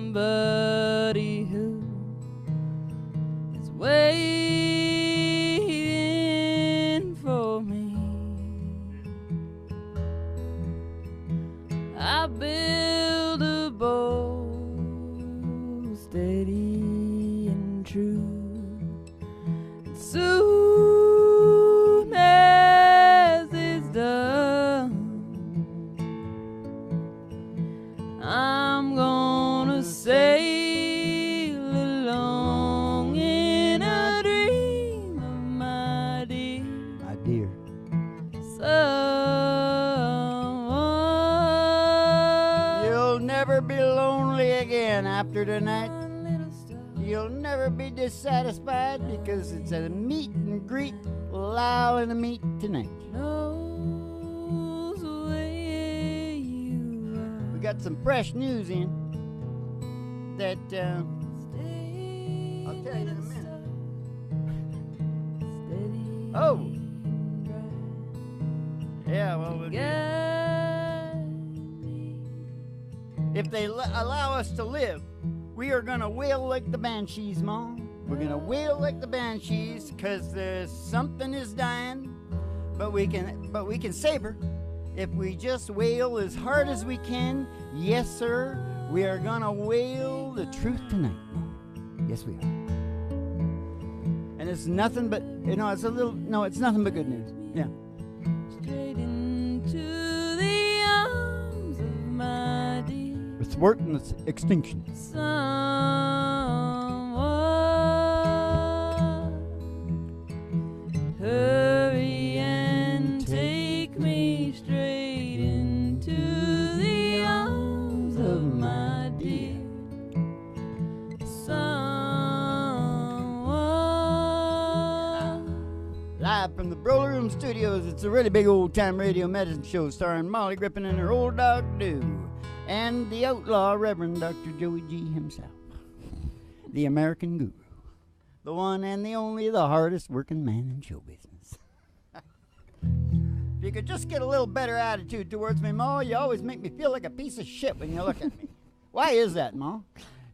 somebody who is waiting for me. I build a boat steady and true, and soon as it's done, I'm gonna sail along in a dream of my dear. My dear. Someone. You'll never be lonely again after tonight. You'll never be dissatisfied because it's a meet and greet allowing to meet tonight. Knows where you are. We got some fresh news in that I'll tell you in a minute. Oh, yeah, well, if they allow us to live, we are gonna wail like the banshees, Mom. We're gonna wail like the banshees, cause there's something is dying, but we can save her if we just wail as hard as we can. Yes, sir. We are gonna wail the truth tonight, Mom. Yes, we are. And it's nothing but it's nothing but good news. Yeah. Straight into the arms of my dear. It's thwarting its extinction. Someone hurry and take me straight into the arms of my dear. Someone. Live from the Broler Room Studios, it's a really big old-time radio medicine show starring Molly Griffin and her old dog, Doo, and the outlaw Reverend Dr. Joey G. himself, the American guru, the one and the only, the hardest working man in show business. If you could just get a little better attitude towards me, Ma, you always make me feel like a piece of shit when you look at me. Why is that, Ma?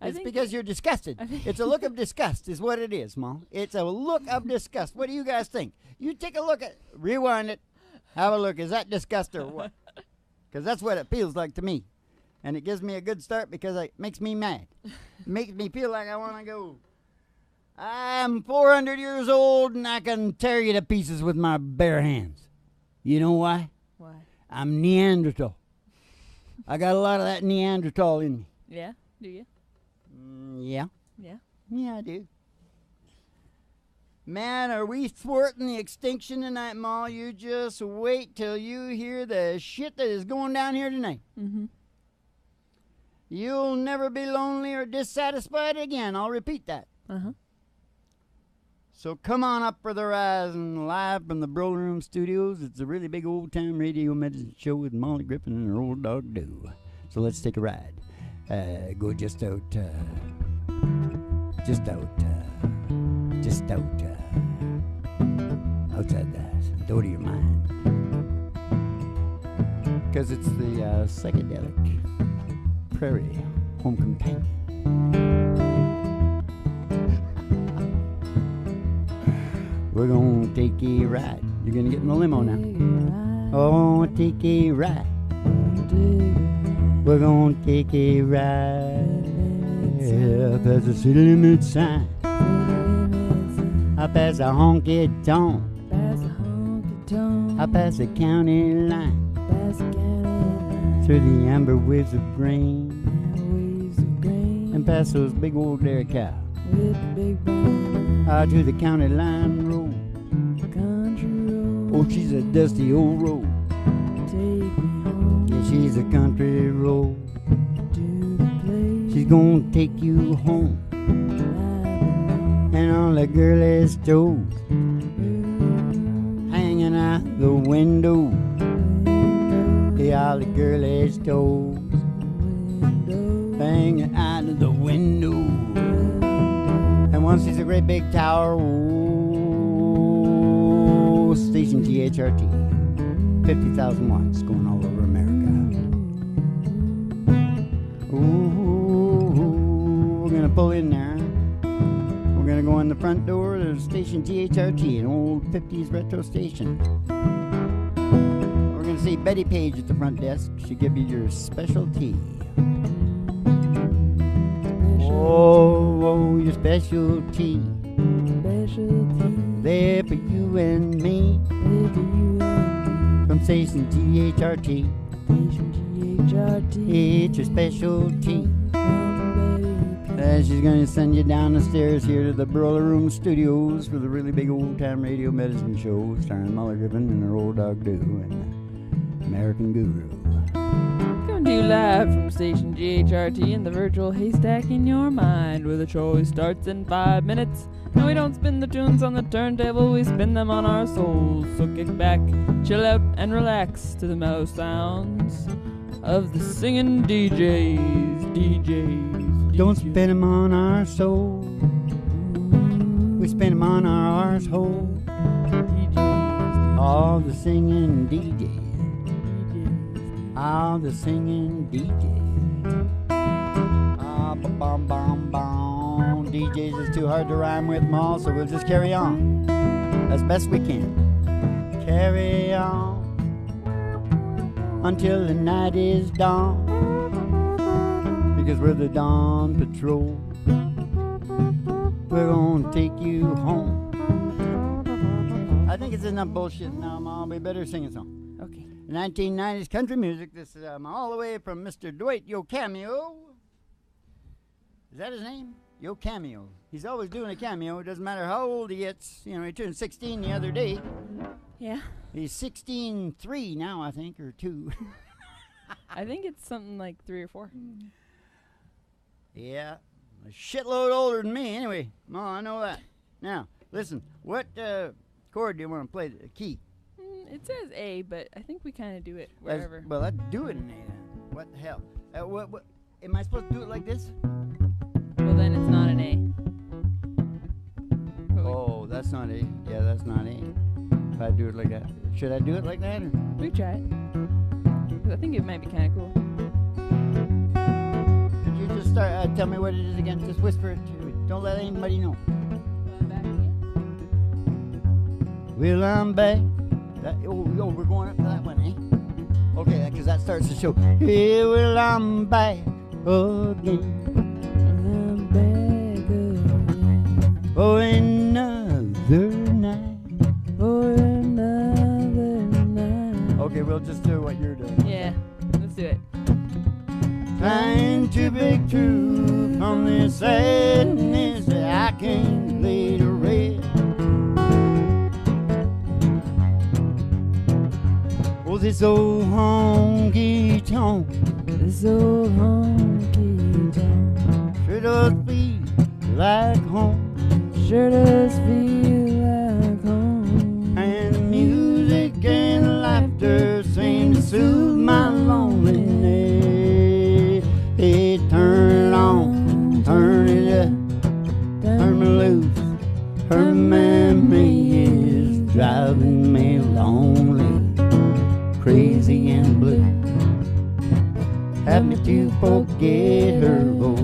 It's because you're disgusted. It's a look of disgust is what it is, Ma. It's a look of disgust. What do you guys think? You take a look at, rewind it, have a look. Is that disgust or what? Because that's what it feels like to me. And it gives me a good start because it makes me mad. It makes me feel like I want to go. I'm 400 years old and I can tear you to pieces with my bare hands. You know why? Why? I'm Neanderthal. I got a lot of that Neanderthal in me. Yeah? Do you? Yeah. Yeah. Yeah, I do. Man, are we thwarting the extinction tonight, Ma? You just wait till you hear the shit that is going down here tonight. Mm-hmm. You'll never be lonely or dissatisfied again. I'll repeat that. Uh-huh. So come on up for the horizon, live from the Broler Room Studios. It's a really big old-time radio medicine show with Molly Griffin and her old dog, Doo. So let's take a ride. Go just out outside the door of your mind. Because it's the psychedelic prairie home companion. We're gonna take a ride. You're gonna get in the limo now. Oh, take a ride. We're gonna take a ride past the city limit sign. I pass a honky tonk. I pass the county line. Through the amber waves of grain. And past those big old dairy cows. Out to the county line road. Oh, she's a dusty old road. Yeah, she's a country road. She's gonna take you home. And all the girlies' toes hanging out the window. Yeah, all the girlies' toes hanging out of the window. And one sees a great big tower. Oh, station THRT. 50,000 watts going all over America. Ooh. pull in there. We're going to go in the front door. There's station THRT, an old 50s retro station. We're going to see Betty Page at the front desk. She'll give you your specialty. Oh, your specialty. There for you and me. From station THRT. It's your specialty. She's going to send you down the stairs here to the Burler Room Studios for the really big old-time radio medicine show starring Molly Griffin and her old dog Doo and American Guru. Coming to you live from station GHRT in the virtual haystack in your mind, where the choice starts in 5 minutes. And we don't spin the tunes on the turntable, we spin them on our souls. So kick back, chill out, and relax to the mellow sounds of the singing DJs. Don't spin them on our soul. We spin them on our arsehole. All the singing DJs. All the singing DJs. Ah, bum bum bum. DJs is too hard to rhyme with them all, so we'll just carry on as best we can. Carry on until the night is dawn. Because we're the Dawn Patrol. We're gonna take you home. I think it's enough bullshit now, Mom. We better sing a song. Okay. 1990s country music. This is all the way from Mr. Dwight Yo Cameo. Is that his name? Yo Cameo. He's always doing a cameo. It doesn't matter how old he gets. You know, he turned 16 the other day. Yeah. He's 16.3 now, I think, or 2. I think it's something like 3 or 4. Yeah, a shitload older than me. Anyway, Ma, I know that. Now, listen, what chord do you want to play? The key? It says A, but I think we kind of do it wherever. Well, let's do it in A then. What the hell? What? Am I supposed to do it like this? Well, then it's not an A. Oh, that's not A. Yeah, that's not A. If I do it like that. Should I do it like that? Or? We try it. 'Cause I think it might be kind of cool. You just start, tell me what it is again. Just whisper it to me. Don't let anybody know. Well, I'm back. We're going up to that one, eh? Okay, because that starts the show. Yeah, well, I'm back again. I'm back again. For another night. For another night. Okay, we'll just do what you're doing. Yeah, let's do it. Trying to break through from this sadness that I can't lay to rest. Oh, this old honky tonk, This old honky tonk sure does feel like home. sure does feel like home. And music and laughter seem to soothe my loneliness. Hey, turn it on, turn it up, turn me loose. Her memory is driving me lonely, crazy and blue. Have me to forget her, oh,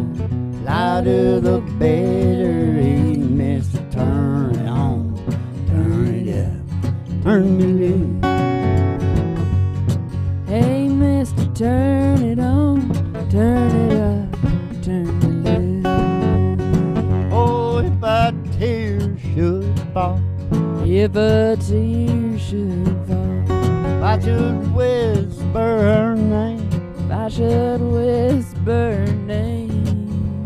louder the better. Hey, mister, turn it on, turn it up, turn me loose. Hey, mister, turn it on, turn it up, turn it loose. Oh, if a tear should fall, If a tear should fall, if I should whisper her name, if I should whisper her name,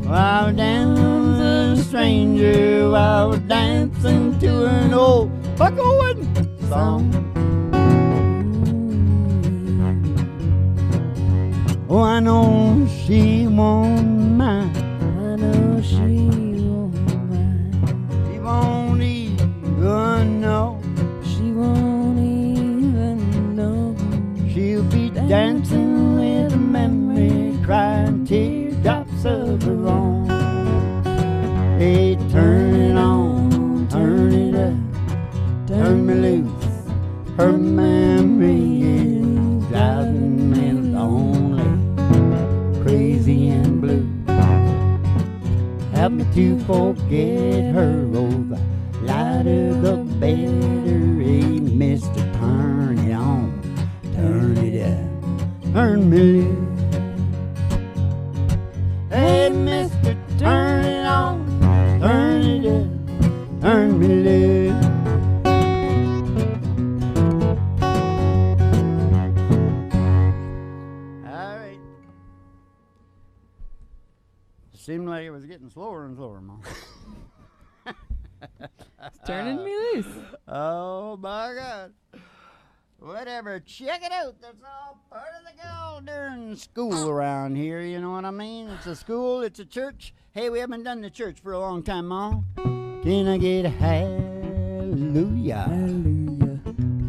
while dancing a stranger, while we're dancing to an old bucko-wooden song. Oh, I know she won't mind. I know she won't mind. She won't even know. She won't even know. She'll be dancing with a memory, crying teardrops of her own. Hey, turn it on, turn it up, turn me loose. Her memory is driving me lonely, crazy and blue. turn me loose. Hey, mister, turn it on, turn it up, turn me loose. All right. Seemed like it was getting slower and slower, Mom. It's turning me loose. Oh, my God. Whatever, check it out. That's all part of the Galdern school around here, you know what I mean? It's a school, it's a church. Hey, we haven't done the church for a long time, Ma. Can I get a hallelujah? Hallelujah.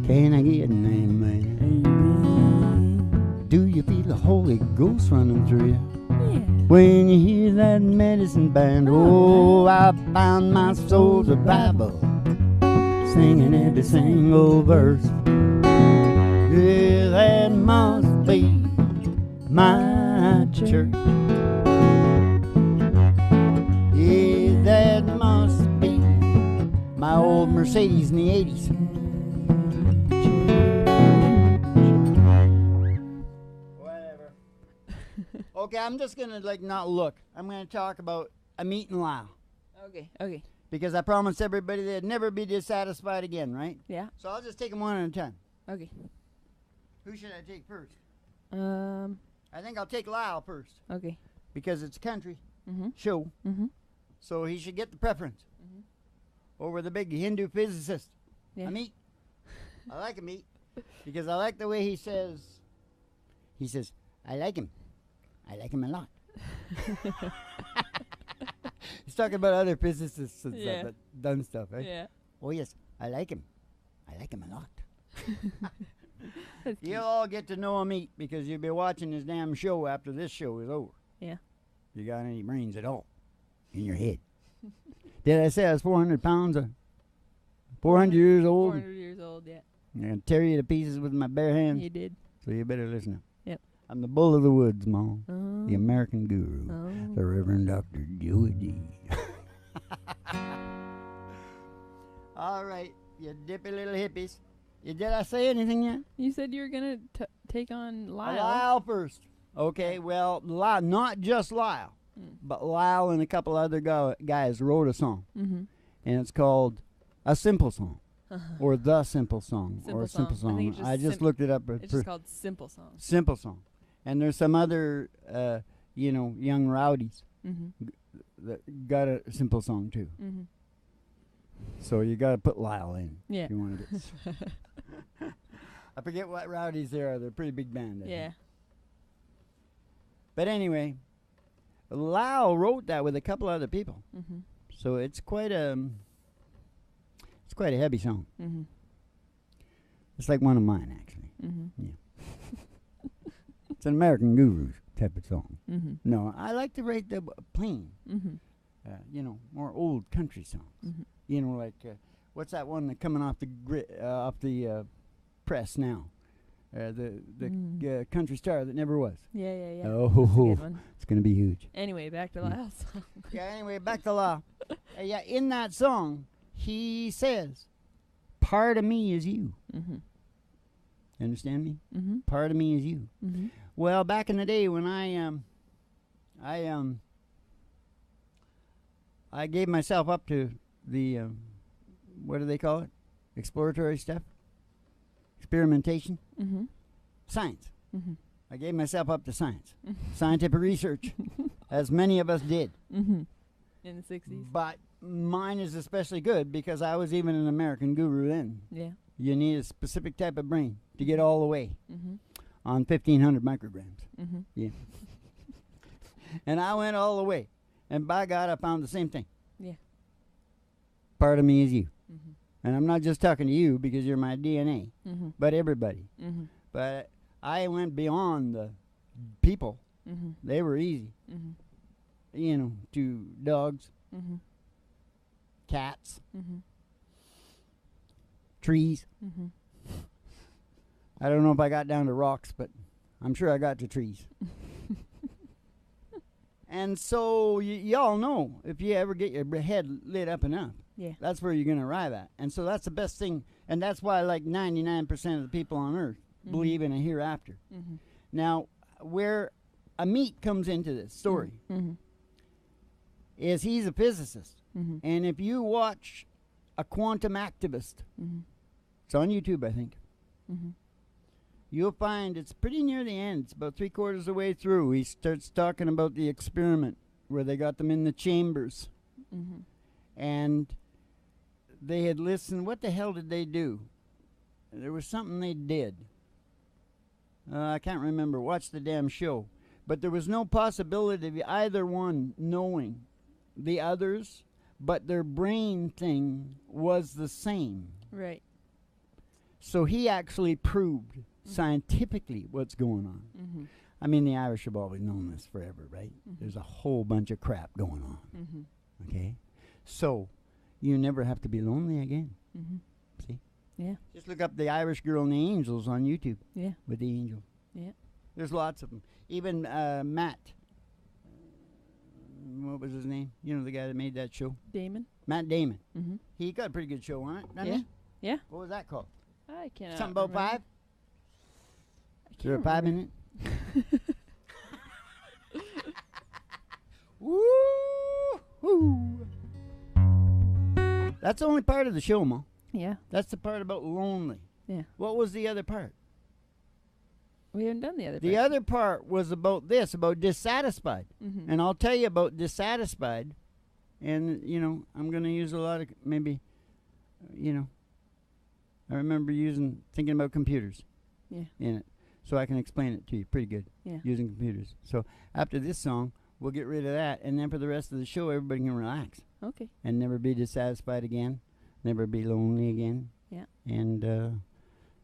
Can I get an amen? Amen. Do you feel the Holy Ghost running through you? Yeah. When you hear that medicine band, oh, I found my soul's revival, singing every single verse. Yeah, that must be my church. Yeah, that must be my old Mercedes in the 80s. Whatever. Okay, I'm just gonna not look. I'm gonna talk about a meat and Lyle. Okay. Okay. Because I promised everybody they'd never be dissatisfied again, right? Yeah. So I'll just take them one at a time. Okay. Who should I take first? Um. I think I'll take Lyle first. Okay. Because it's a country Mhm. show. Mhm. So he should get the preference over the big Hindu physicist. Yeah. Amit. I like Amit because I like the way he says, I like him. I like him a lot. He's talking about other physicists and stuff that done stuff, right? Yeah. Oh, yes, I like him. I like him a lot. That's cute. You'll all get to know Amit because you'll be watching his damn show after this show is over. Yeah. You got any brains at all in your head? Did I say I was 400 pounds? 400 years old? 400 years old, yeah. I'm going to tear you to pieces with my bare hands. You did. So you better listen up. Yep. I'm the bull of the woods, Mom. Oh. The American guru. Oh. The Reverend Dr. Joey D. All right, you dippy little hippies. Did I say anything yet? You said you were going to take on Lyle. Lyle first. Okay, well, Lyle, not just Lyle, but Lyle and a couple other guys wrote a song. Mm-hmm. And it's called A Simple Song. Or The Simple Song. Simple or a Simple Song. I think Song. it's I just just looked it up. It's just called Simple Song. Simple Song. And there's some other, young rowdies Mm-hmm. that got a simple song too. Mm-hmm. So you got to put Lyle in. Yeah. If you want to get. I forget what rowdies they are. They're a pretty big band. I Yeah. think. But anyway, Lyle wrote that with a couple other people. Mm-hmm. So it's quite a heavy song. Mm-hmm. It's like one of mine actually. Mm-hmm. Yeah. It's an American Guru type of song. Mm-hmm. No, I like to write the plain, Mm-hmm. more old country songs. Mm-hmm. Like what's that one that coming off the press now? The country star that never was. Yeah, yeah, yeah. Oh, That's a good one. it's gonna be huge. Anyway, back to Lyle's song. Yeah. Anyway, back to Lyle. In that song, he says, "Part of me is you." Mm-hmm. Understand me? Mm-hmm. Part of me is you. Mm-hmm. Well, back in the day when I gave myself up to the what do they call it? Exploratory stuff, experimentation, Mm-hmm. science. Mm-hmm. I gave myself up to science, scientific research, as many of us did. Mm-hmm. In the 60s. But mine is especially good because I was even an American Guru then. Yeah. You need a specific type of brain to get all the way Mm-hmm. on 1,500 micrograms. Mm-hmm. Yeah. And I went all the way. And by God, I found the same thing. Yeah. Part of me is you. Mm-hmm. And I'm not just talking to you because you're my DNA, Mm-hmm. but everybody. Mm-hmm. But I went beyond the people. Mm-hmm. They were easy. Mm-hmm. To dogs, Mm-hmm. cats, Mm-hmm. trees. Mm-hmm. I don't know if I got down to rocks, but I'm sure I got to trees. And so y'all know, if you ever get your head lit up enough, Yeah. that's where you're going to arrive at. And so that's the best thing. And that's why like 99% of the people on earth believe in a hereafter. Mm-hmm. Now, where Amit comes into this story is he's a physicist. And if you watch a quantum activist, it's on YouTube, I think, you'll find it's pretty near the end. It's about 3/4 of the way through. He starts talking about the experiment where they got them in the chambers. And they had listened. What the hell did they do? There was something they did. I can't remember. Watch the damn show. But there was no possibility of either one knowing the others, but their brain thing was the same. Right. So he actually proved scientifically what's going on. I mean, the Irish have always known this forever, right? There's a whole bunch of crap going on. Okay? So you never have to be lonely again. See? Yeah. Just look up the Irish girl and the angels on YouTube. Yeah. With the angel. Yeah. There's lots of them. Even Matt. What was his name? You know, the guy that made that show? Damon. Matt Damon. He got a pretty good show on it, didn't he? Yeah. What was that called? I can't. Something about remember. 5? Is there a 5 in it? Woo! That's the only part of the show, Ma. Yeah. That's the part about lonely. Yeah. What was the other part? We haven't done the other part. The other part was about this, about dissatisfied. And I'll tell you about dissatisfied. And, you know, I'm going to use a lot of, maybe, you know, I remember thinking about computers in it. So I can explain it to you pretty good using computers. So after this song, we'll get rid of that. And then for the rest of the show, everybody can relax. Okay. And never be dissatisfied again. Never be lonely again. Yeah. And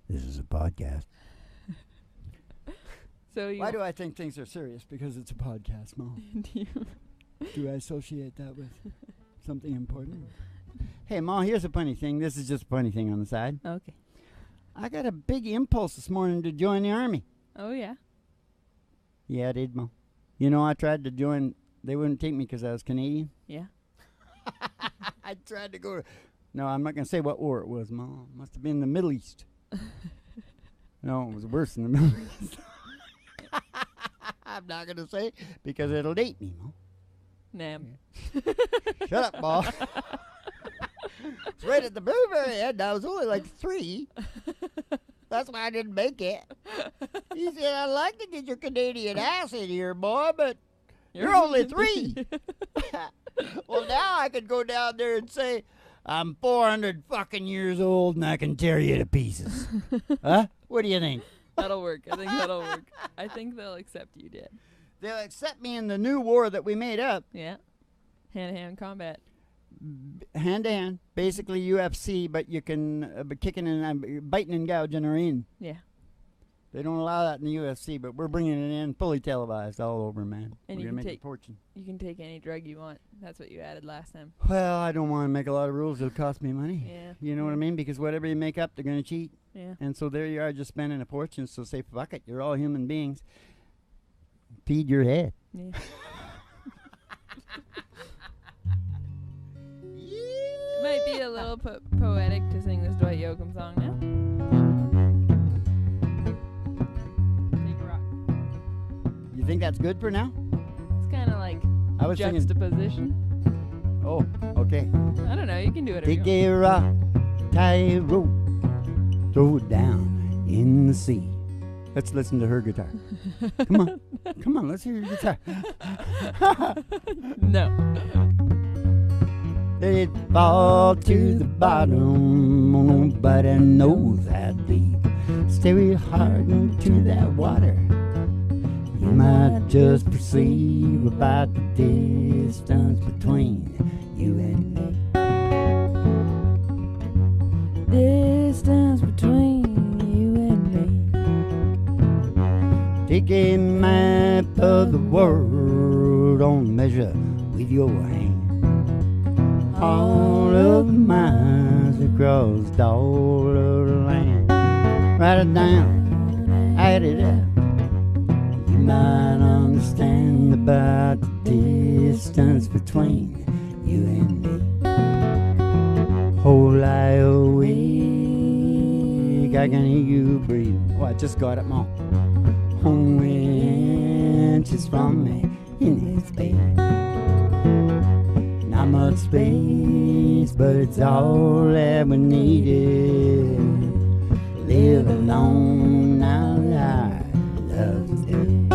this is a podcast. So Why do I think things are serious? Because it's a podcast, Mom. Do I associate that with something important? Hey, Ma, here's a funny thing. This is just a funny thing on the side. Okay. I got a big impulse this morning to join the Army. Oh, yeah? Yeah, I did, Ma. You know, I tried to join. They wouldn't take me because I was Canadian. Yeah. I tried to go. No, I'm not going to say what war it was, Ma. It must have been the Middle East. No, it was worse than the Middle East. I'm not going to say because it'll date me, Ma. Nam. Shut up, Ma. It's right at the very, very end. I was only like 3. That's why I didn't make it. He said, I'd like to get your Canadian ass in here, boy, but you're only 3. Well, now I could go down there and say, I'm 400 fucking years old and I can tear you to pieces. Huh? What do you think? That'll work. I think that'll work. I think they'll accept you, Dad. They'll accept me in the new war that we made up. Yeah. Hand-to-hand combat. Hand-to-hand. Basically UFC, but you can be kicking and biting and gouging her in. Yeah. They don't allow that in the UFC, but we're bringing it in fully televised all over, man. And we're you going can to make a fortune. You can take any drug you want. That's what you added last time. Well, I don't want to make a lot of rules that'll cost me money. Yeah. You know what I mean? Because whatever you make up, they're going to cheat. Yeah. And so there you are just spending a fortune. So say, fuck it. You're all human beings. Feed your head. Yeah. It might be a little poetic to sing this Dwight Yoakam song now. Take a rock. You think that's good for now? It's kind of like I was singing. juxtaposition. Oh, okay. I don't know. You can do it. Take a rock, tie a rope, throw it down in the sea. Let's listen to her guitar. Come on. Come on, let's hear your guitar. No. Let it fall to the bottom. Nobody knows how deep. Stay real hard into that water. You might just perceive about the distance between you and me. Distance between you and me. Take a map of the world on measure with your hand. All of the miles across all of the land. Write it down, add it up. You might understand about the distance between you and me. Whole lie awake, I can hear you breathe. Oh, I just got it, Mom. only inches from me in this bed. Not much space, but it's all that we needed. Live alone now that our love is dead.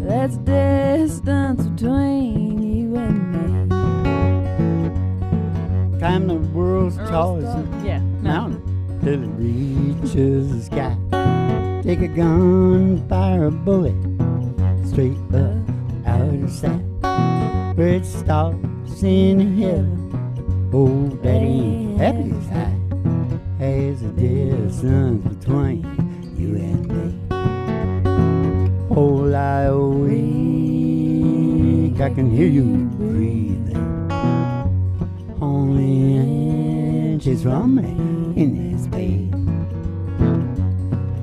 That's distance between you and me. Climb the world's tallest mountain. till it reaches the sky. Take a gun, fire a bullet straight up out of sight. Where it stops in heaven, oh, that ain't half as high as the distance between you and me. Whole lie awake, I can hear you breathing. Only inches from me in this bed.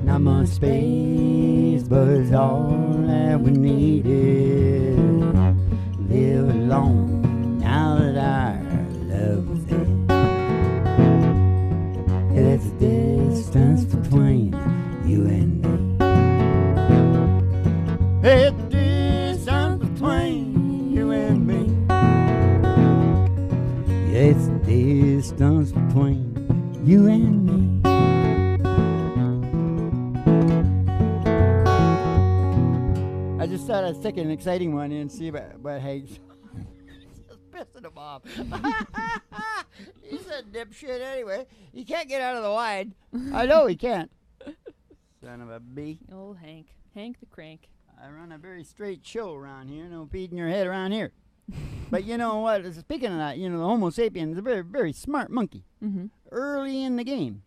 Not much space, but it's all that we needed. Live alone now that our love is dead. Yeah, that's the distance between you and me. Hey, the distance between you and me. Yeah, it's the distance between you and me. I just thought I'd stick an exciting one in and see what Hank's just pissing him off. He's a dipshit anyway. He can't get out of the wide. I know he can't. Son of a bee. Old Hank. Hank the crank. I run a very straight show around here. No beating your head around here. But you know what? Speaking of that, the Homo sapien is a very, very smart monkey. Mm-hmm. Early in the game,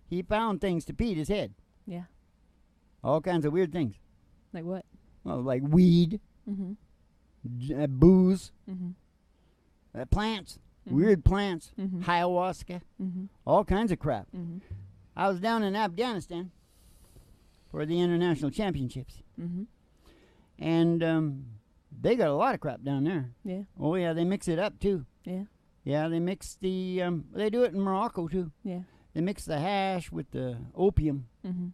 he found things to beat his head. Yeah. All kinds of weird things. Like what? Well, like weed, Mm-hmm. Booze, Mm-hmm. Plants, Mm-hmm. weird plants, Mm-hmm. ayahuasca, Mm-hmm. all kinds of crap. Mm-hmm. I was down in Afghanistan for the international championships, Mm-hmm. and they got a lot of crap down there. Yeah. Oh yeah, they mix it up too. Yeah. Yeah, they mix the. They do it in Morocco too. Yeah. They mix the hash with the opium, Mm-hmm.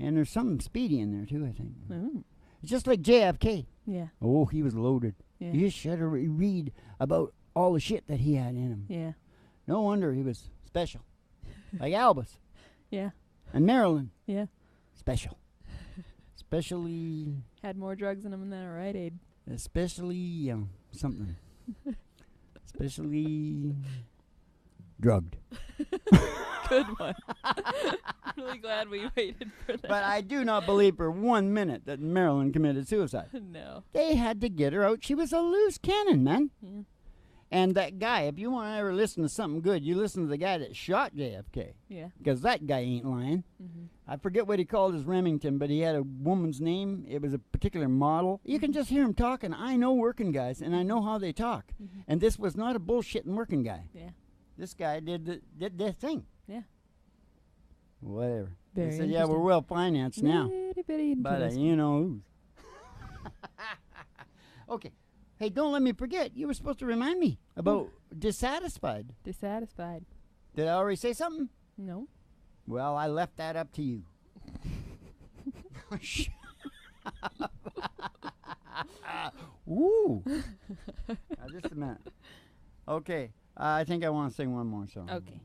and there's something speedy in there too. I think Mm. it's just like JFK. Yeah. Oh, he was loaded. Yeah. You just should read about all the shit that he had in him. Yeah. No wonder he was special. Like Albus Yeah. and Marilyn. Yeah. Special. Especially, Had more drugs in him than a Rite Aid. especially something. Especially drugged. Good one. I'm really glad we waited for that. But I do not believe for 1 minute that Marilyn committed suicide. No. They had to get her out. She was a loose cannon, man. Yeah. And that guy, if you want to ever listen to something good, you listen to the guy that shot JFK. Yeah. Because that guy ain't lying. Mm-hmm. I forget what he called his Remington, but he had a woman's name. It was a particular model. You can just hear him talking. I know working guys, and I know how they talk. Mm-hmm. And this was not a bullshitting working guy. Yeah. This guy did their thing. Yeah. Whatever. Very He said, yeah, we're well financed now. Bitty, bitty But interesting. you know who's. Okay. Hey, don't let me forget. You were supposed to remind me about dissatisfied. Dissatisfied. Did I already say something? No. Well, I left that up to you. Ooh. Now, just a minute. Okay. I think I want to sing one more song. Okay.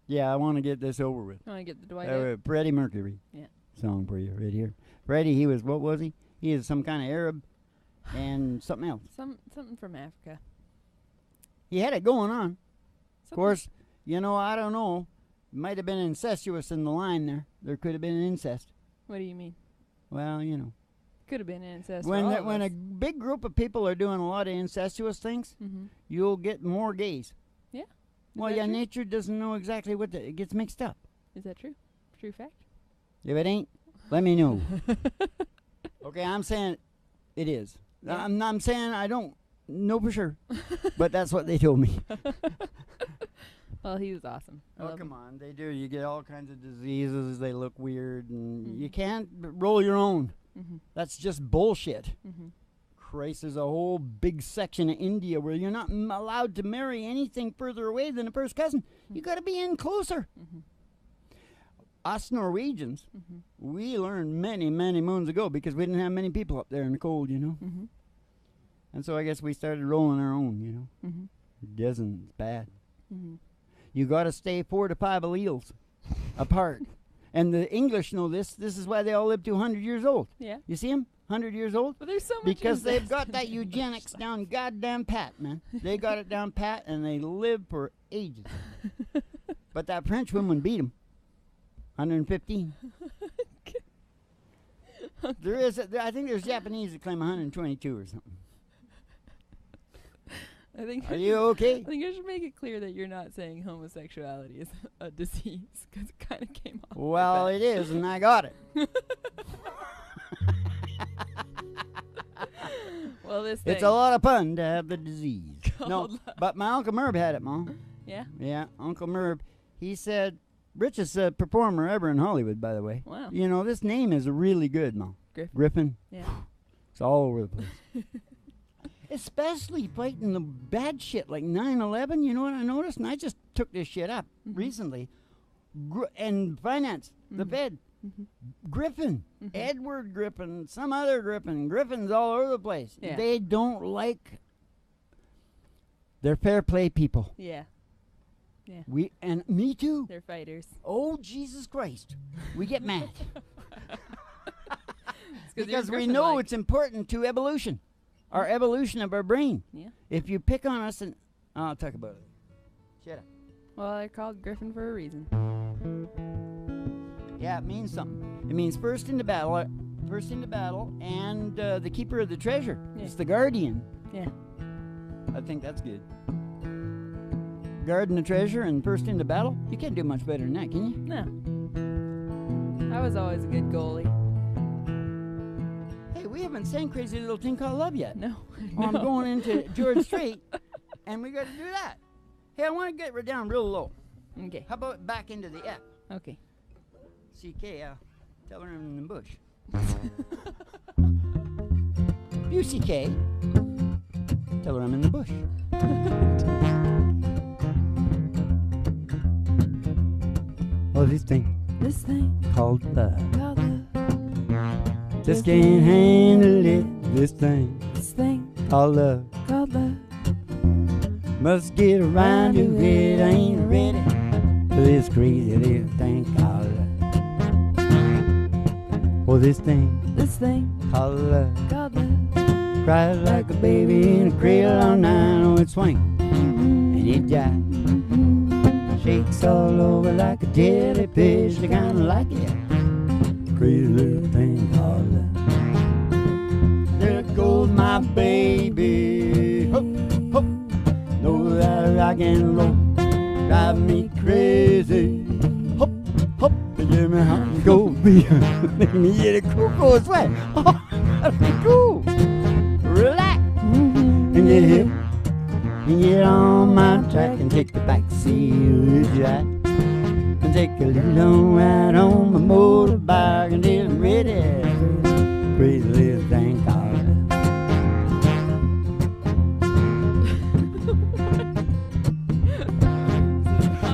Yeah, I want to get this over with. I want to get the Dwight out. Freddie Mercury. Yeah. Song for you right here. Freddie, he was, what was he? He is some kind of Arab and something else. Something from Africa. He had it going on. Of Something- course, I don't know. Might have been incestuous in the line there. There could have been incest. What do you mean? Well, Could have been incest. when for all when of a us. big group of people are doing a lot of incestuous things, Mm-hmm. you'll get more gays. Yeah. Well, that yeah, true? nature doesn't know exactly what it gets mixed up. Is that true? True fact? If it ain't, let me know. Okay, I'm saying it is. Yeah. I'm saying I don't know for sure, but that's what they told me. Well, he was awesome. I Oh, love come him. on. They do. You get all kinds of diseases. They look weird, and Mhm. you can't roll your own. Mm-hmm. That's just bullshit. Mm-hmm. Christ, there's a whole big section of India where you're not allowed to marry anything further away than a first cousin. You got to be in closer. Mm-hmm. us Norwegians, we learned many, many moons ago because we didn't have many people up there in the cold, you know. And so I guess we started rolling our own, you know. It doesn't, it's bad. You got to stay 4 to 5 alleles apart. And the English know this. This is why they all live to 100 years old. Yeah. You see them? 100 years old? But there's so much because they've got that eugenics down goddamn pat, man. They got it down pat, and they live for ages. But that French woman beat them. 115. There is, I think there's Japanese that claim 122 or something. Are you okay? I think I should make it clear that you're not saying homosexuality is a disease, because it kind of came off. Well, it is, and I got it. Well, this thing. It's a lot of fun to have the disease. No, but my Uncle Merv had it, Mom. Yeah? Yeah, Uncle Merv. He said, richest performer ever in Hollywood, by the way. Wow. You know, this name is really good, Mom. Griffin. Yeah. It's all over the place. Especially fighting the bad shit like 9/11. You know what I noticed? And I just took this shit up recently. And finance, the Fed. Griffin, Edward Griffin, some other Griffin. Griffin's all over the place. Yeah. They don't like. They're fair play people. Yeah. Yeah. And me too. They're fighters. Oh, Jesus Christ. We get mad. Because we know it's important to evolution. Our evolution of our brain. Yeah. If you pick on us and I'll talk about it. Shut up. Well, they're called Griffin for a reason. Yeah, it means something. It means first into battle, and the keeper of the treasure. Yeah. It's the guardian. Yeah. I think that's good. Guarding the treasure and first into battle. You can't do much better than that, can you? No. I was always a good goalie. Hey, we haven't sang Crazy Little Thing Called Love yet. No. Well, I'm going into George Strait, and we got to do that. Hey, I want to get it down real low. Okay. How about back into the F? Okay. CK, tell her I'm in the bush. You CK, tell her I'm in the bush. Oh, this thing called love. Just can't handle it. This thing called love. Must get around to it. I ain't ready for this crazy little thing called love. Oh, this thing called love. Cries like a baby in a cradle all night. Oh, it swings and it jives. Shakes all over like a jellyfish. I kinda like it. Crazy little thing called love. There goes my baby. Hop, hop. Know that rock and roll drive me crazy. Hop, hop. Give me how to go. Make me get a cool sweat. Oh, that'd be cool. Relax and get hip. And get on my track and take the back seat of the jack. And take a little ride on my motorbike until I'm ready. Crazy little thing called love.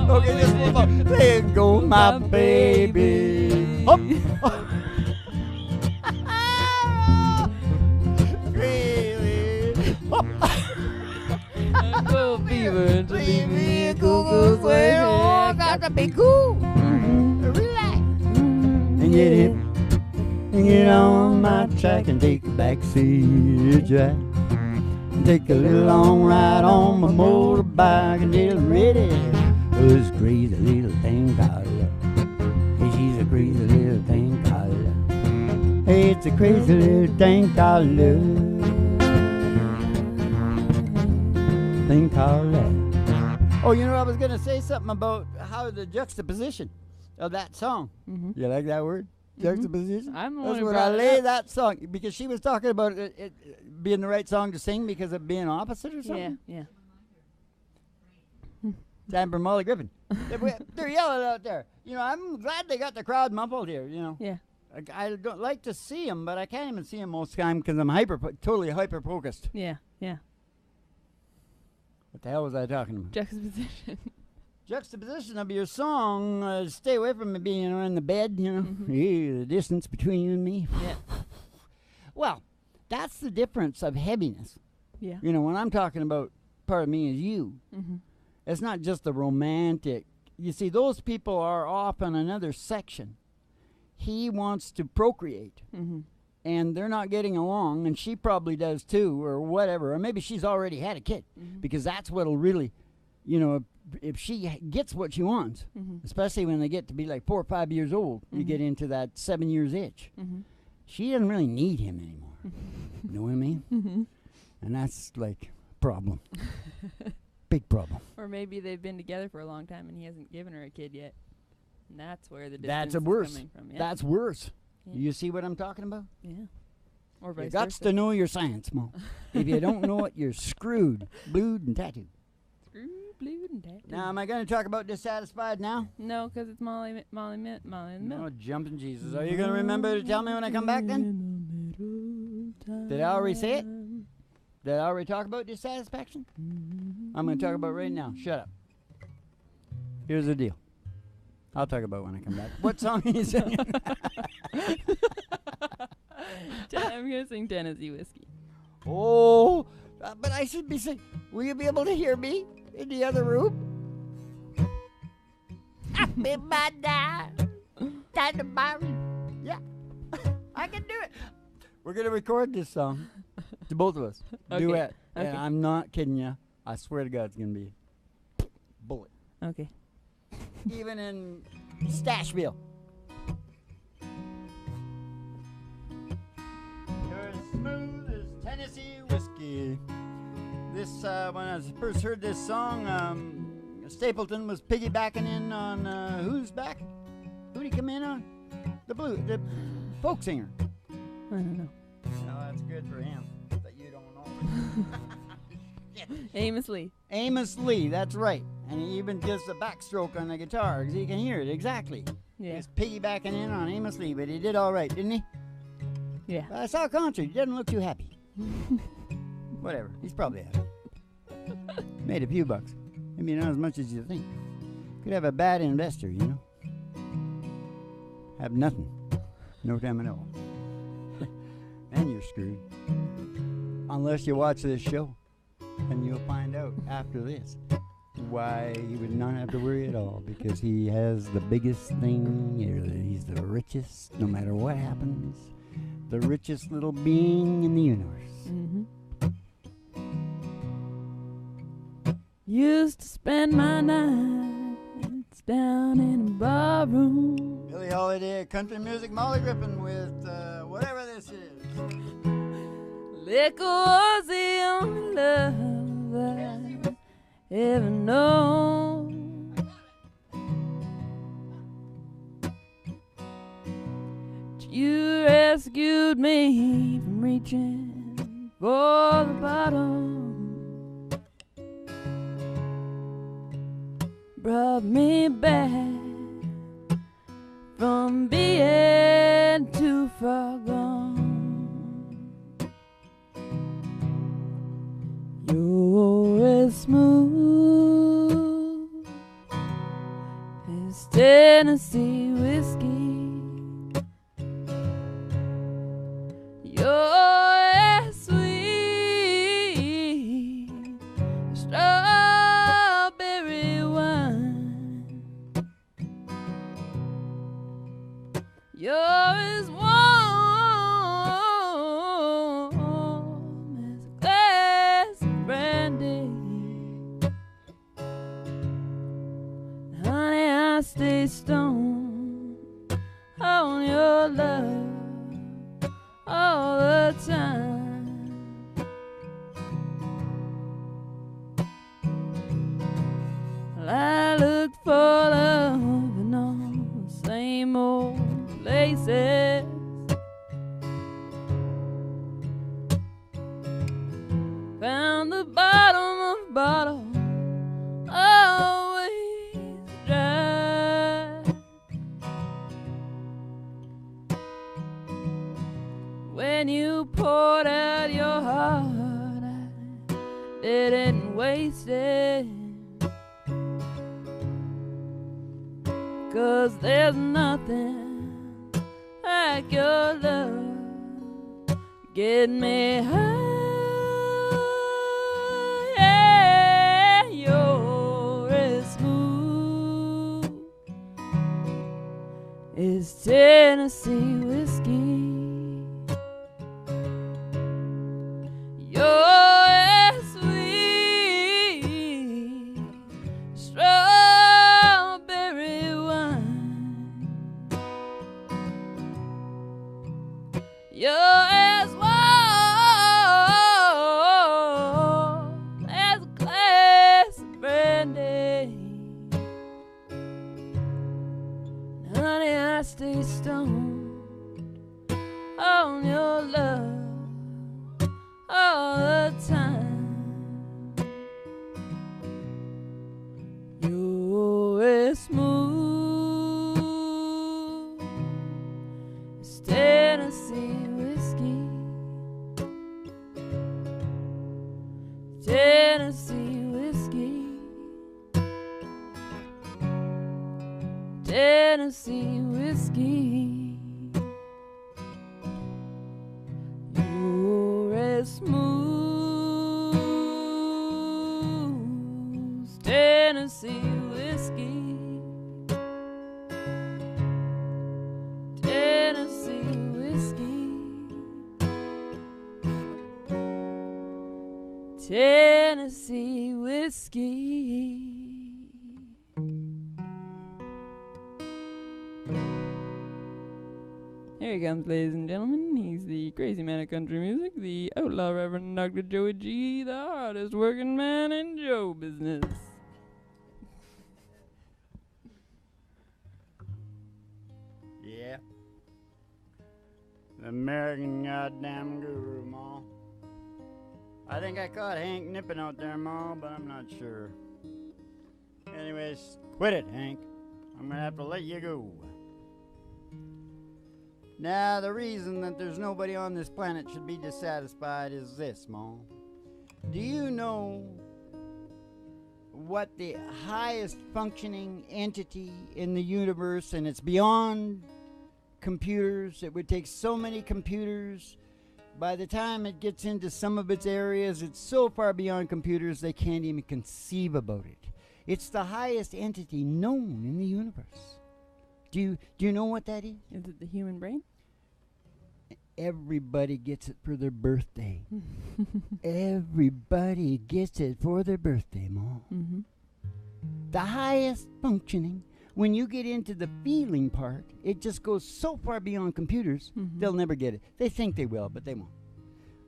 Okay, just move on. There go my baby. Hop. Crazy. Hop. Fever to leave me a Google swear. Oh, got to be cool. Relax. And get hip. And get on my track and take a back seat, Jack. And take a little long ride on my motorbike until I'm ready. Oh, this crazy little thing called love. Hey, she's a crazy little thing called love. Hey, it's a crazy little thing called love. Thing called love. Oh, you know, I was going to say something about how the juxtaposition of that song. You like that word? Juxtaposition? I'm the That's one where I lay that song, because she was talking about it being the right song to sing because of being opposite or something. Yeah. Time for Molly Griffin. They're yelling out there. You know, I'm glad they got the crowd muffled here, you know. Yeah. I don't like to see them, but I can't even see them most of the time because I'm totally hyper-focused. Yeah. What the hell was I talking about? Juxtaposition. juxtaposition of your song, stay away from me being in the bed, you know. The distance between you and me. Yeah. Well, that's the difference of heaviness. Yeah. You know, when I'm talking about part of me is you, it's not just the romantic. You see, those people are off on another section. He wants to procreate, and they're not getting along, and she probably does too, or whatever. Or maybe she's already had a kid, because that's what'll really, you know, if she gets what she wants, especially when they get to be like 4 or 5 years old, you get into that 7 years itch. She doesn't really need him anymore. You know what I mean? And that's like a problem. Big problem. Or maybe they've been together for a long time and he hasn't given her a kid yet. And that's where the That's distance worse. is coming from. Yeah. That's worse. Yeah. You see what I'm talking about? Yeah. Or vice You got versa. to know your science, Mo. If you don't know it, you're screwed, blued, and tattooed. Screwed, blued, and tattooed. Now, am I going to talk about dissatisfied now? No, because it's Molly in the middle. Oh, jumping Jesus. Are you going to remember to tell me when I come back then? Did I already say it? Did I already talk about dissatisfaction? I'm going to talk about it right now. Shut up. Here's the deal. I'll talk about it when I come back. What song are you singing? I'm going to sing Tennessee Whiskey. Oh, but I should be singing. Will you be able to hear me in the other room? Happy birthday, Tennessee. Yeah, I can do it. We're going to record this song to both of us. Okay. Duet. Okay. And I'm not kidding you. I swear to God it's going to be bullet. Okay. Even in Stashville. You're as smooth as Tennessee whiskey. This, when I first heard this song, Stapleton was piggybacking in on who's back? Who did he come in on? The folk singer. I don't know. No, that's good for him. But you don't know. Amos Lee. Amos Lee, that's right. And he even gives a backstroke on the guitar because he can hear it exactly. Yeah. He's piggybacking in on Amos Lee, but he did all right, didn't he? Yeah. I saw a concert. He doesn't look too happy. Whatever. He's probably happy. Made a few bucks. Maybe not as much as you think. Could have a bad investor, you know. Have nothing. No time at all. And you're screwed. Unless you watch this show. And you'll find out after this why he would not have to worry at all, because he has the biggest thing here. He's the richest, no matter what happens, the richest little being in the universe. Used to spend my nights down in a barroom. Billie Holiday, country music, Molly Griffin with whatever this is. Liquor was the only love I ever known. You rescued me from reaching for the bottom, brought me back from being too far gone. You're as smooth as Tennessee whiskey. You're as sweet as strawberry wine. You're as warm as a glass of brandy. Honey, I stay stoned on your love all the time. Well, I look for love in all the same old places. Found the bottom of the bottle always dry. When you poured out your heart, I didn't waste it. 'cause there's nothing like your love. Get me high. Yeah, you're as smooth as Tennessee whiskey. You're as sweet strawberry wine. You're as warm as a glass of brandy. Honey, I stay stoned on your love all the time. You're as smooth as Tennessee whiskey. Tennessee whiskey. Tennessee whiskey. You're as smooth as Tennessee whiskey. Tennessee whiskey. Tennessee whiskey. Here he comes, ladies and gentlemen. He's the crazy man of country music, the outlaw Reverend Dr. Joey G, the hardest working man in show business. Yeah. The American goddamn guru, Ma. I think I caught Hank nipping out there, Ma, but I'm not sure. Anyways, quit it, Hank. I'm gonna have to let you go. Now, the reason that there's nobody on this planet should be dissatisfied is this, Ma. Do you know what the highest functioning entity in the universe, and it's beyond computers? It would take so many computers. By the time it gets into some of its areas, it's so far beyond computers they can't even conceive about it. It's the highest entity known in the universe. Do you know what that is? Is it the human brain? Everybody gets it for their birthday. Everybody gets it for their birthday, Ma. Mm-hmm. The highest functioning, when you get into the feeling part, it just goes so far beyond computers, they'll never get it. They think they will, but they won't.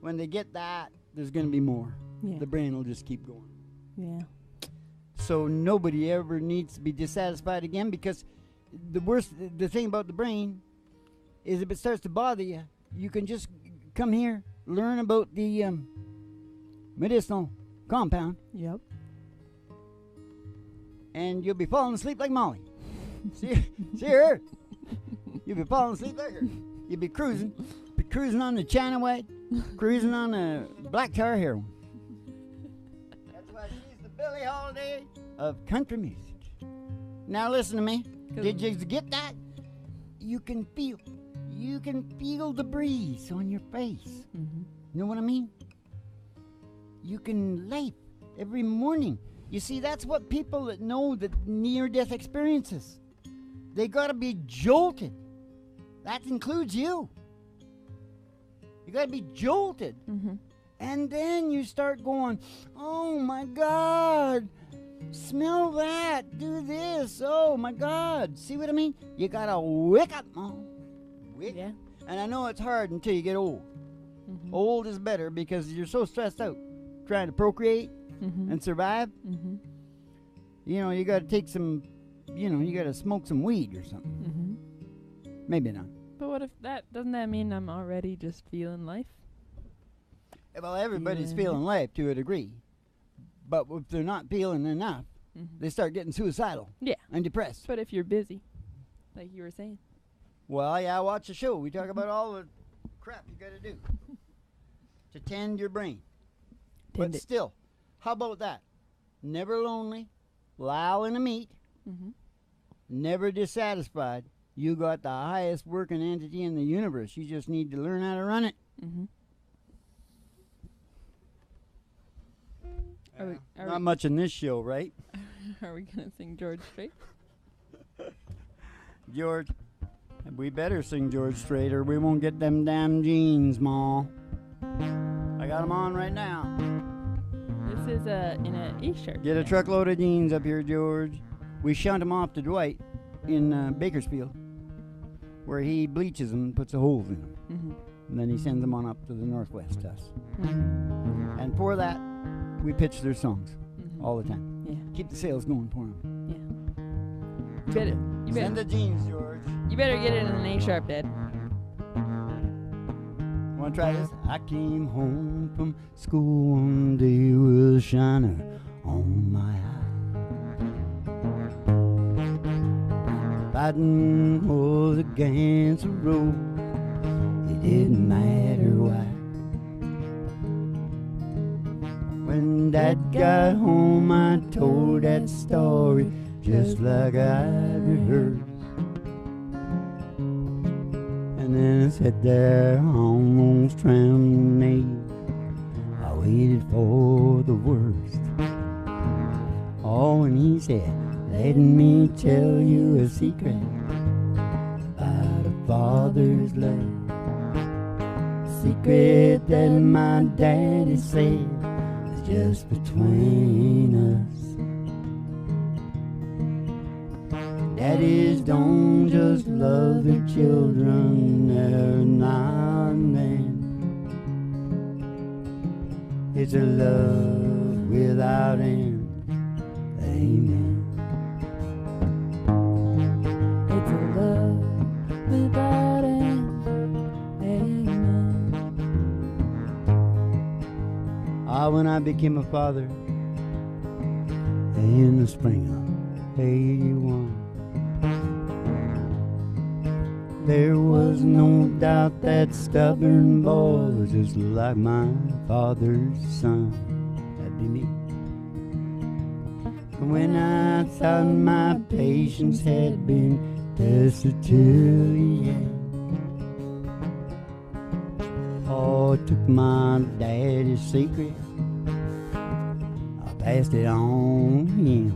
When they get that, there's going to be more. Yeah. The brain will just keep going. Yeah. So nobody ever needs to be dissatisfied again, because the thing about the brain is if it starts to bother you, you can just come here, learn about the medicinal compound, Yep. and you'll be falling asleep like Molly. see her? You'll be falling asleep like her. You'll be cruising on the China White, cruising on the black tar heroin. That's why she's the Billie Holiday of country music. Now listen to me. Did you get that? You can feel the breeze on your face. Mm-hmm. You know what I mean? You can laugh every morning. You see, that's what people that know the near-death experiences. They gotta be jolted. That includes you. You gotta be jolted. Mm-hmm. And then you start going, oh my God, smell that, do this, oh my God. See what I mean? You gotta wake up, Mom. Yeah. And I know it's hard until you get old. Mm-hmm. Old is better because you're so stressed out trying to procreate and survive. Mm-hmm. You know, you gotta take some, you gotta smoke some weed or something. Mm-hmm. Maybe not. But what if doesn't that mean I'm already just feeling life? Well, everybody's Yeah. feeling life to a degree. But if they're not feeling enough, they start getting suicidal. Yeah. And depressed. But if you're busy, like you were saying. Well, yeah, watch the show. We talk about all the crap you gotta do to tend your brain. Tend But it. still, how about that? Never lonely, low in the meat, never dissatisfied. You got the highest working entity in the universe. You just need to learn how to run it. Mm-hmm. Not much in this show, right? Are we gonna sing George Strait? George, we better sing George Strait or we won't get them damn jeans, Ma. I got them on right now. This is in a E-shirt. Get a truckload of jeans up here, George. We shunt them off to Dwight in Bakersfield, where he bleaches them and puts the holes in them. Mm-hmm. And then he sends them on up to the Northwest to us. Mm-hmm. And for that, we pitch their songs all the time. Yeah. Keep the sales going for them. Yeah. You better Send the jeans, George. You better get it in an A-sharp, Dad. Want to try this? I came home from school one day with a shiner on my eye. Fighting was against the road. It didn't matter why. When Dad got home, I told that story just like I'd rehearsed. And then I sat there almost trembling. I waited for the worst. Oh, and he said, let me tell you a secret about a father's love. Secret that my daddy said is just between us. Daddies don't just love their children every now and then. It's a love without end. Amen. It's a love without end. Amen. When I became a father in the spring of '81. There was no doubt that stubborn boy was just like my father's son. That'd be me. When I thought my patience had been tested till the end, oh, I took my daddy's secret, I passed it on to him.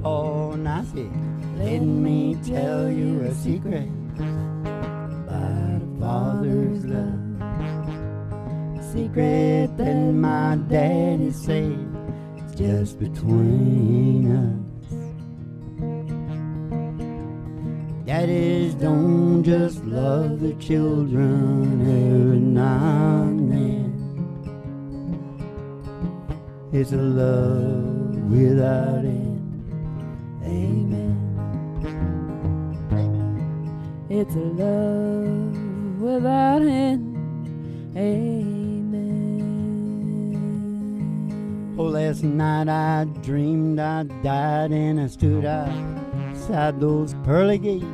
Oh, and I said, let me tell you a secret about a father's love. A secret that my daddy said is just between us. Daddies don't just love their children every now and then. It's a love without end. Amen. It's a love without end. Amen. Oh, last night I dreamed I died and I stood outside those pearly gates.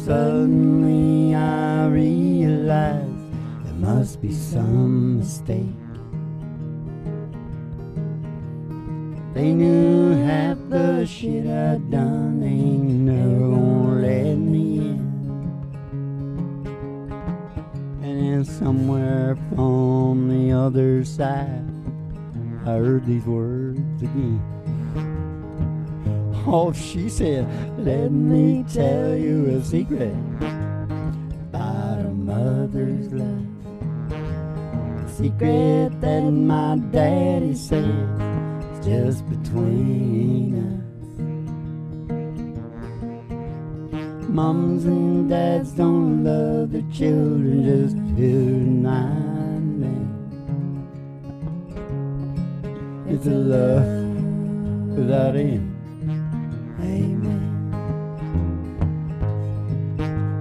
Suddenly I realized there must be some mistake. They knew half the shit I'd done, they ain't never gonna let me in. And then somewhere from the other side, I heard these words again. Oh, she said, let me tell you a secret about a mother's love. A secret that my daddy said just between us. Moms and dads don't love their children just tonight. It's a love without end. Amen.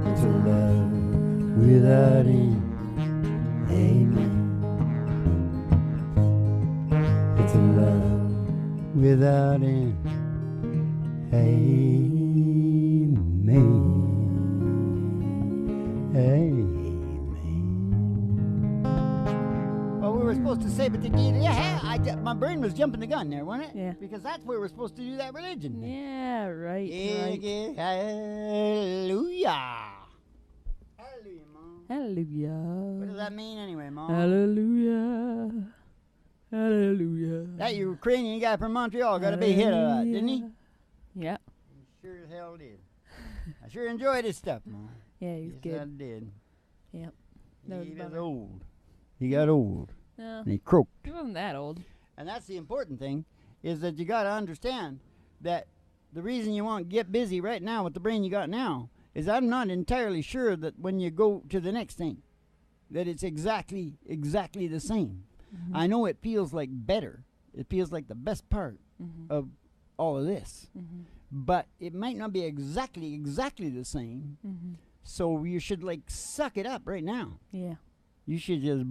It's a love without end. Amen. It's a love without end. Amen. Amen. Well, we were supposed to say, but my brain was jumping the gun there, wasn't it? Yeah. Because that's where we're supposed to do that religion. Yeah, right. Hallelujah. Hallelujah, Mom. Hallelujah. What does that mean anyway, Mom? Hallelujah. Hallelujah. That Ukrainian guy from Montreal got a big hit of that, didn't he? Yeah. He sure as hell did. I sure enjoyed his stuff, Mom. Yeah, he's Yes, I good. did. Yep. He was old. He got old. No, And he croaked. he wasn't that old. And that's the important thing, is that you got to understand that the reason you want to get busy right now with the brain you got now is I'm not entirely sure that when you go to the next thing, that it's exactly the same. Mm-hmm. I know it feels like better. It feels like the best part of all of this. Mm-hmm. But it might not be exactly the same. Mm-hmm. So you should like suck it up right now. Yeah. You should just,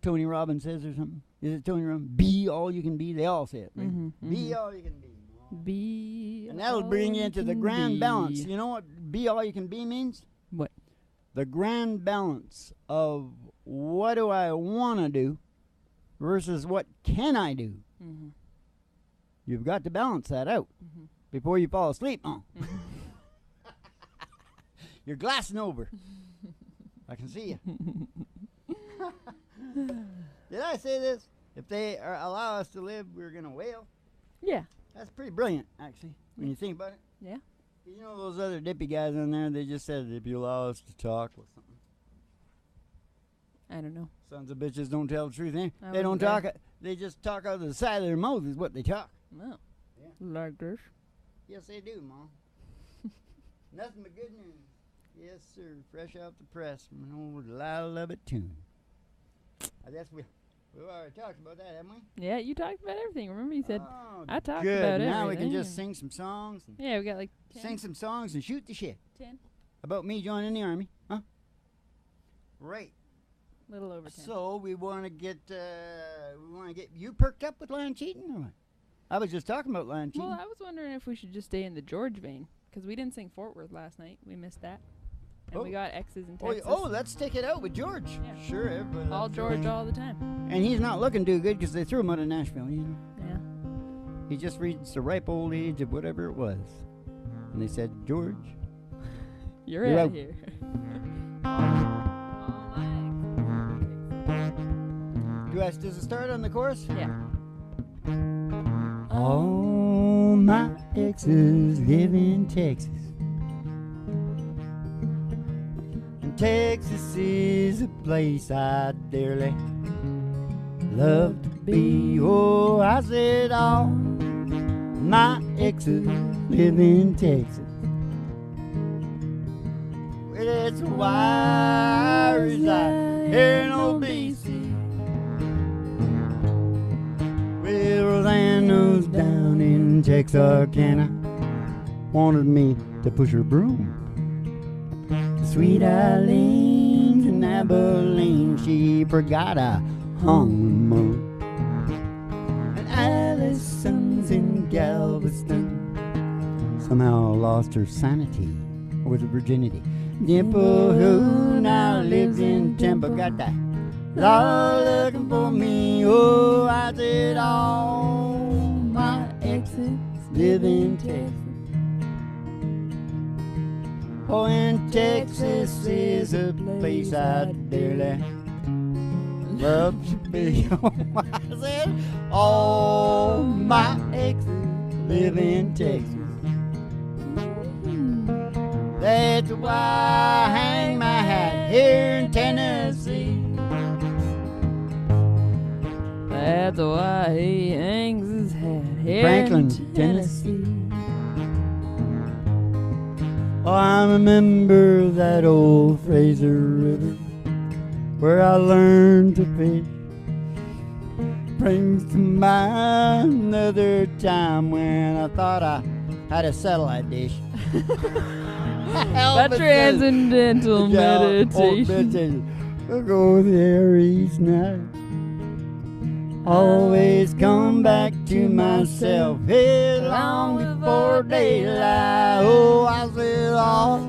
Tony Robbins says or something. Is it Tony Robbins? Be all you can be. They all say it. Right? Mm-hmm. Be all you can be. Be. And that'll bring you into the grand balance. You know what be all you can be means? What? The grand balance of what do I want to do versus what can I do. Mm-hmm. You've got to balance that out before you fall asleep. You're glassing over. I can see you. Did I say this? If they allow us to live, we're going to wail. Yeah. That's pretty brilliant, actually, when you think about it. Yeah. You know those other dippy guys on there, they just said, if you allow us to talk or something. I don't know. Sons of bitches don't tell the truth, eh? I They don't wasn't there. talk, they just talk out of the side of their mouth is what they talk. No. Yeah. Like this. Yes, they do, Mom. Nothing but good news. Yes, sir. Fresh off the press from an old Lyle Lovett tune. I guess we've already talked about that, haven't we? Yeah, you talked about everything. Remember you said, oh, I talked good. about Now we everything. can just sing some songs. And Yeah, we got like 10. sing some songs and shoot the shit 10. about me joining the army. Huh? Right. Little over 10. So we want to get you perked up with line cheating or what? I was just talking about line cheating. Well, I was wondering if we should just stay in the George vein. Because we didn't sing Fort Worth last night. We missed that. And we got X's in Texas. Let's take it out with George. Yeah. Sure, everybody. All loves George all the time. And he's not looking too good because they threw him out of Nashville, you know. Yeah. He just reached the ripe old age of whatever it was. And they said, George. You're You're out out. here. Does it start on the chorus? Yeah. All my exes live in Texas. And Texas is a place I dearly love to be. Oh, I said all my exes live in Texas. Well, that's why I reside here in old BC. Well, Rosanna's down in Texarkana wanted me to push her broom. Sweet Eileen's in Abilene, she forgot a honeymoon. And Allison's in Galveston somehow lost her sanity, or was it virginity? Dimple, who now lives in Temple, got that law looking for me. Oh, I said all my exes live in Texas. Oh, and Texas is a place I dearly love to be. I said all my exes live in Texas. That's why I hang my hat here in Tennessee. That's why he hangs his hat here Franklin, in Tennessee. Oh, I remember that old Fraser River where I learned to fish. Brings to mind another time when I thought I had a satellite dish. That transcendental meditation. We'll go there each night. Always come back to myself here long before daylight. Oh, I said all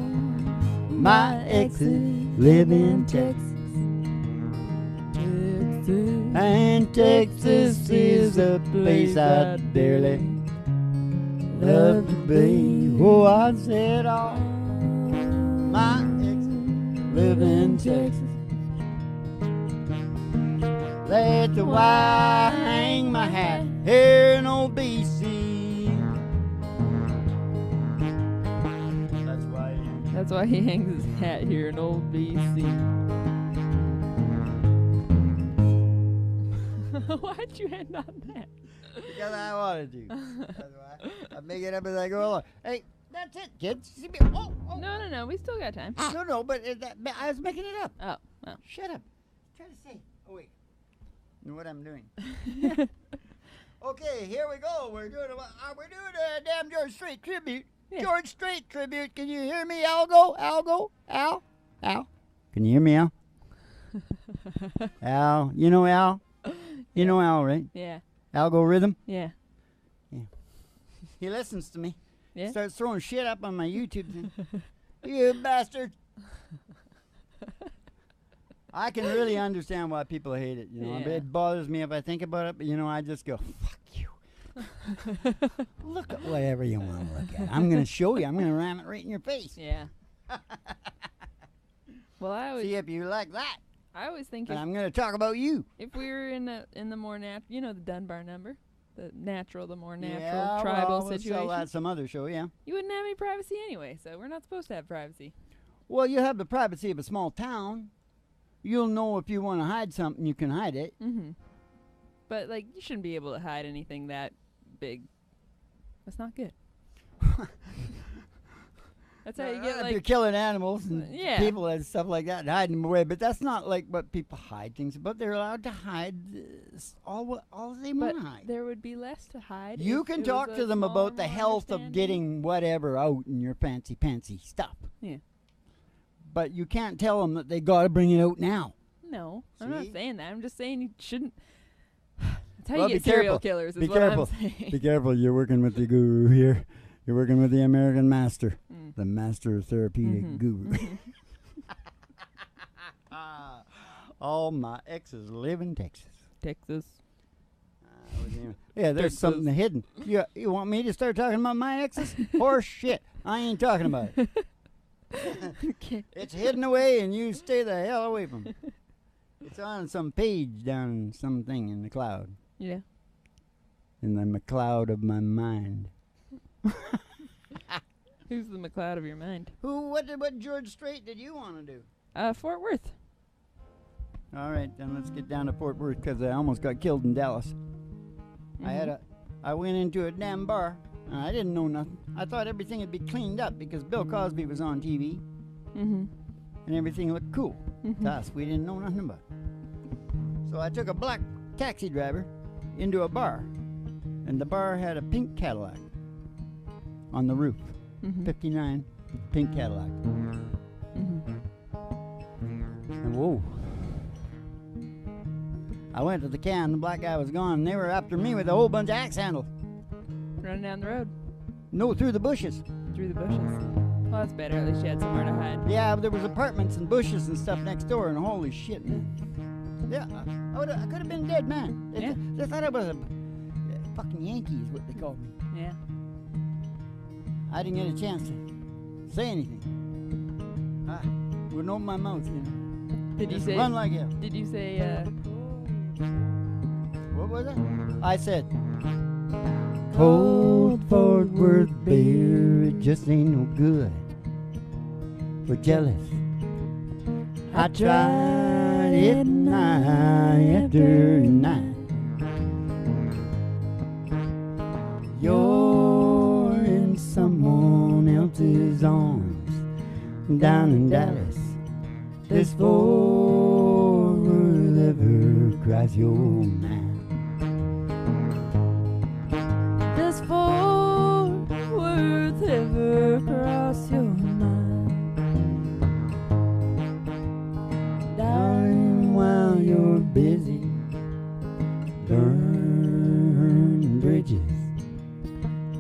my exes live in Texas. And Texas is a place I dearly love to be. Oh, I said all my exes live in Texas. That's why I hang my hat here in old BC. That's why he hangs his hat here in old BC. Why'd you end on that? Because I wanted to. That's why. I make it up as I go along. Hey, that's it, kids. See me? Oh. No. We still got time. No, but I was making it up. Oh, well. Shut up. Try to say. Oh, wait. Know what I'm doing. Okay, here we go. We're doing a damn George Strait tribute. Yeah. George Strait tribute. Can you hear me, Algo? Al? Can you hear me, Al? Al. You know Al? You know Al, right? Yeah. Algorithm? Yeah. He listens to me. Yeah. Starts throwing shit up on my YouTube thing. You bastard. I can really understand why people hate it. You know, Yeah. it bothers me if I think about it, but you know, I just go, fuck you. Look at whatever you want to look at. I'm going to show you. I'm going to ram it right in your face. Yeah. Well, See if you like that. I always think And I'm going to talk about you. if we were in the more natural, the Dunbar number, the more natural Yeah, tribal well, we'll situation, sell that some other show, yeah. you wouldn't have any privacy anyway. So we're not supposed to have privacy. Well, you have the privacy of a small town. You'll know if you want to hide something, you can hide it. Mm-hmm. But you shouldn't be able to hide anything that big. That's not good. That's how you get if you're killing animals and Yeah. people and stuff like that and hiding them away, but that's not like what people hide things about. They're allowed to hide all they But want to hide. there would be less to hide. You if can it talk was to a them about the smaller, more health of understanding. getting whatever out in your fancy stuff. Yeah. But you can't tell them that they got to bring it out now. No, I'm not See? saying that. I'm just saying you shouldn't. That's how Well, you be get serial careful. killers. Is Be what careful. I'm saying. Be careful. You're working with the guru here. You're working with the American master, Mm. the master of therapeutic Mhm. guru. All my exes live in Texas. Texas. Yeah, there's Texas. something hidden. You want me to start talking about my exes? Horse shit. I ain't talking about it. Okay. It's hidden away, and you stay the hell away from it. It's on some page down in something in the cloud. Yeah. In the McCloud of my mind. Who's the McLeod of your mind? What George Strait did you want to do? Fort Worth. All right, then let's get down to Fort Worth because I almost got killed in Dallas. I went into a damn bar and I didn't know nothing. I thought everything would be cleaned up because Bill Cosby was on TV Mm-hmm. and everything looked cool Mhm. to us. We didn't know nothing about it. So I took a black taxi driver into a bar, and the bar had a pink Cadillac on the roof. Mm-hmm. 59 pink Cadillac. Mm-hmm. And whoa. I went to the can, the black guy was gone, and they were after me with a whole bunch of axe handles. Running down the road. No, through the bushes. Through the bushes. Well, that's better. At least you had somewhere to hide. Yeah, but there was apartments and bushes and stuff next door, and holy shit, man. Yeah, I could have been dead, man. Yeah. They thought I was a fucking Yankee is what they called me. Yeah. I didn't get a chance to say anything. I wouldn't open my mouth, you know. Did you Just say? run like hell. Did you say? What was it? I said, cold Fort Worth beer, it just ain't no good. We're jealous. I tried it night after night. You're in someone else's arms down in Dallas. This Fort Worth ever cries your mind. Does Fort Worth ever cross your mind? Darling, while you're busy burning bridges,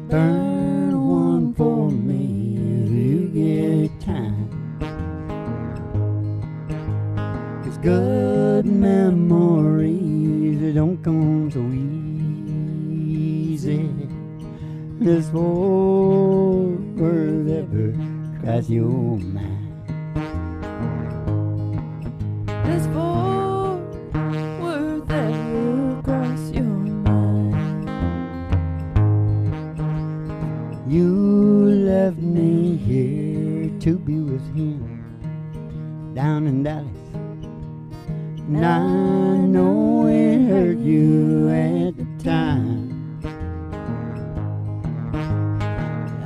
burn one for me if you get time. 'Cause good memories don't come so easy. This whole world ever cross your mind. This whole world ever cross your mind. You left me here to be with him down in Dallas. And I know it hurt you at the time.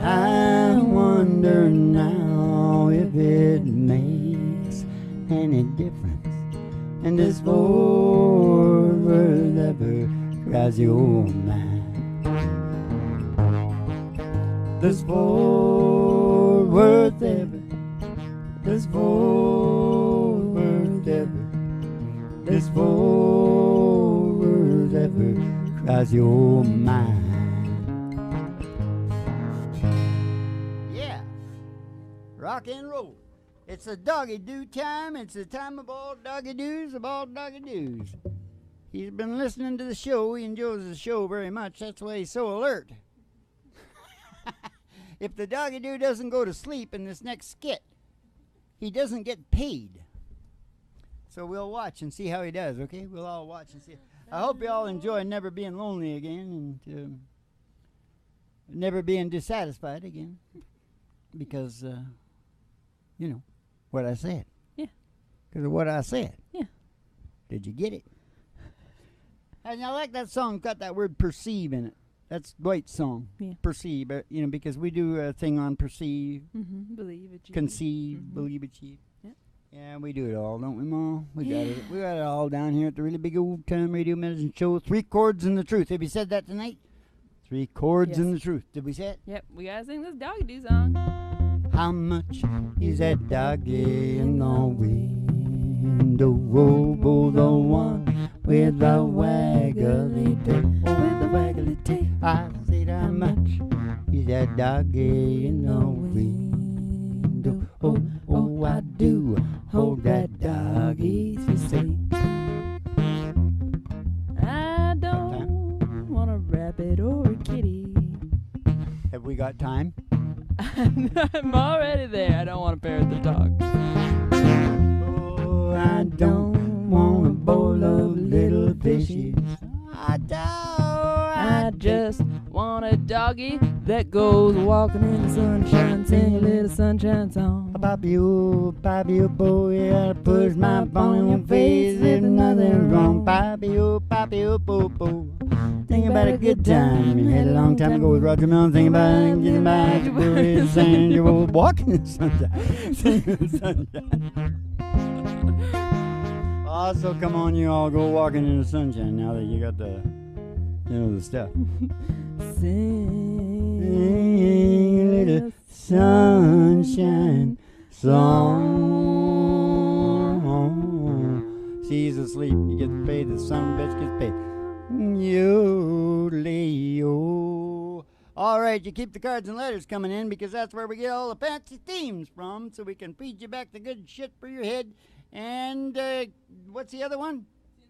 I wonder now if it makes any difference. And this whole world ever cross your mind. This whole world ever, this whole world ever, this whole world ever cross your mind. Yeah, rock and roll. It's a doggy doo time. It's the time of all doggy doos of all doggy doos. He's been listening to the show. He enjoys the show very much. That's why he's so alert. If the doggy doo doesn't go to sleep in this next skit, he doesn't get paid. So we'll watch and see how he does, okay? We'll all watch and see. I hope you all enjoy never being lonely again and never being dissatisfied again. Because, you know, what I said. Yeah. Because of what I said. Yeah. Did you get it? And I like that song, got that word perceive in it. That's Dwight's song. Yeah. Perceive, you know, because we do a thing on perceive. Mm-hmm. Believe, achieve. Conceive, believe, achieve. Yeah. Yeah, we do it all, don't we, Ma? We got it. We got it all down here at the really big old time radio medicine show. 3 chords and the truth. Have you said that tonight? 3 chords and the truth. Did we say it? Yep. We gotta sing this doggy doo song. How much is that doggy in the window? Oh, the one with the waggly tail. With the waggly tail. I said, how much is that doggy in the window? Oh, oh, I do hope that doggy's asleep. I don't want a rabbit or a kitty. Have we got time? I'm already there. I don't want to parrot the dog. Oh, I don't want a bowl of little fishes. I just want a doggy that goes walking in the sunshine, sing a little sunshine song. Poppy, oh, boy, I push my phone in your face. There's nothing wrong. Poppy, oh, po, po. Think about a good time you had a long time ago with Roger Mills. Think about getting back to where it's saying you were walking in the sunshine. Sing in the sunshine. Also, come on, you all go walking in the sunshine now that you got the, you know, the stuff. Sing a little sunshine song. She's asleep. You get paid. The son bitch gets paid. Yo-leo. All right, you keep the cards and letters coming in because that's where we get all the fancy themes from, so we can feed you back the good shit for your head. And what's the other one?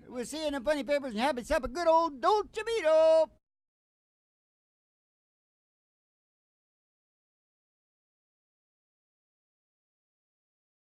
We'll see you in the funny papers and have yourself a good old Dolce Vito.